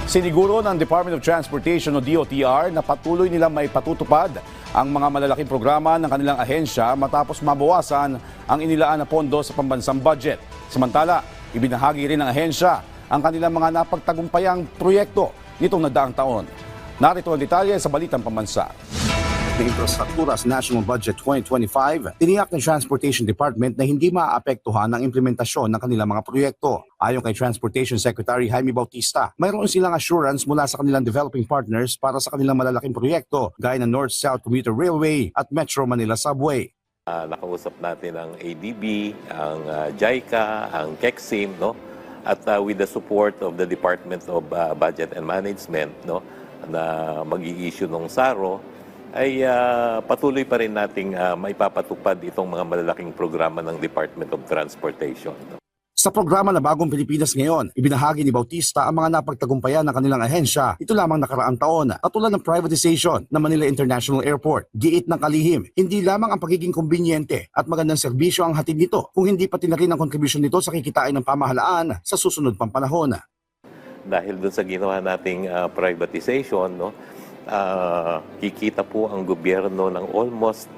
Siniguro ng Department of Transportation o DOTR na patuloy nilang may patutupad ang mga malalaking programa ng kanilang ahensya matapos mabawasan ang inilaan na pondo sa pambansang budget. Samantala, ibinahagi rin ng ahensya ang kanilang mga napagtagumpayang proyekto nitong nagdaang taon. Narito ang detalye sa Balitang Pambansa. Ng Infrastruktura sa National Budget 2025, tiniyak ng Transportation Department na hindi maaapektuhan ang implementasyon ng kanilang mga proyekto. Ayon kay Transportation Secretary Jaime Bautista, mayroon silang assurance mula sa kanilang developing partners para sa kanilang malalaking proyekto gaya ng North-South Commuter Railway at Metro Manila Subway. Nakausap natin ang ADB, ang JICA, ang KEXIM, no? At with the support of the Department of Budget and Management, no? Na mag-i-issue ng SARO, ay patuloy pa rin nating maipapatupad itong mga malalaking programa ng Department of Transportation. Sa programa na Bagong Pilipinas Ngayon, ibinahagi ni Bautista ang mga napagtagumpayan ng kanilang ahensya ito lamang nakaraang taon, katulad ng privatization ng Manila International Airport. Giit ng kalihim, hindi lamang ang pagiging kumbinyente at magandang serbisyo ang hatid nito, kung hindi pati na rin ang kontribusyon nito sa kikitain ng pamahalaan sa susunod pang panahon. Dahil dun sa ginawa nating privatization, no, kikita po ang gobyerno ng almost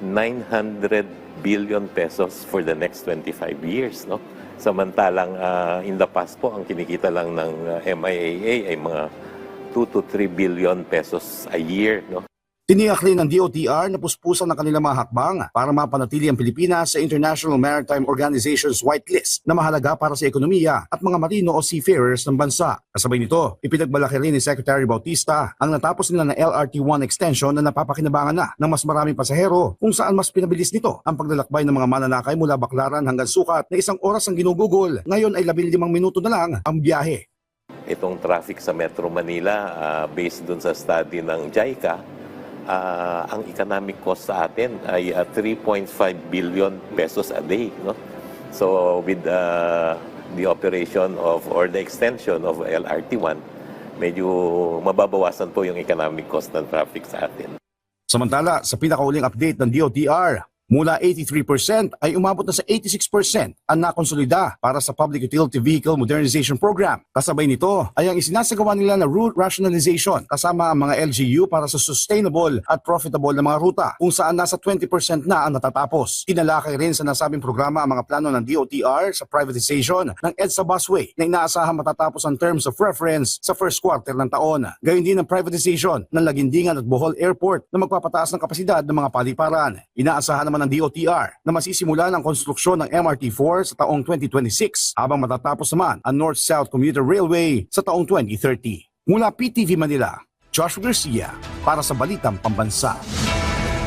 900 billion pesos for the next 25 years, no? Samantalang in the past po ang kinikita lang ng MIAA ay mga 2 to 3 billion pesos a year, no? Tiniyak rin ng DOTR na puspusan ng kanilang mga hakbang para mapanatili ang Pilipinas sa International Maritime Organization's whitelist na mahalaga para sa ekonomiya at mga marino o seafarers ng bansa. Kasabay nito, ipinagmalaki rin ni Secretary Bautista ang natapos nila na LRT-1 extension na napapakinabangan na ng mas maraming pasahero, kung saan mas pinabilis nito ang paglalakbay ng mga mananakay mula Baclaran hanggang Sucat na 1 oras ang ginugugol. Ngayon ay 15 minuto na lang ang biyahe. Itong traffic sa Metro Manila, based dun sa study ng JICA, ang economic cost sa atin ay 3.5 billion pesos a day, no? So with the operation of or the extension of LRT-1, medyo mababawasan po yung economic cost ng traffic sa atin. Samantala, sa pinakauling update ng DOTR, mula 83% ay umabot na sa 86% ang nakonsolida para sa Public Utility Vehicle Modernization Program. Kasabay nito ay ang isinasagawa nila na route rationalization kasama ang mga LGU para sa sustainable at profitable na mga ruta, kung saan nasa 20% na ang natatapos. Tinalakay rin sa nasabing programa ang mga plano ng DOTR sa privatization ng EDSA Busway na inaasahan matatapos ang terms of reference sa first quarter ng taon. Gayon din ang privatization ng Lagindingan at Bohol Airport na magpapataas ng kapasidad ng mga paliparan. Inaasahan naman ng DOTR na masisimulan ang konstruksyon ng MRT-4 sa taong 2026 habang matatapos naman ang North-South Commuter Railway sa taong 2030. Mula PTV Manila, Joshua Garcia para sa Balitang Pambansa.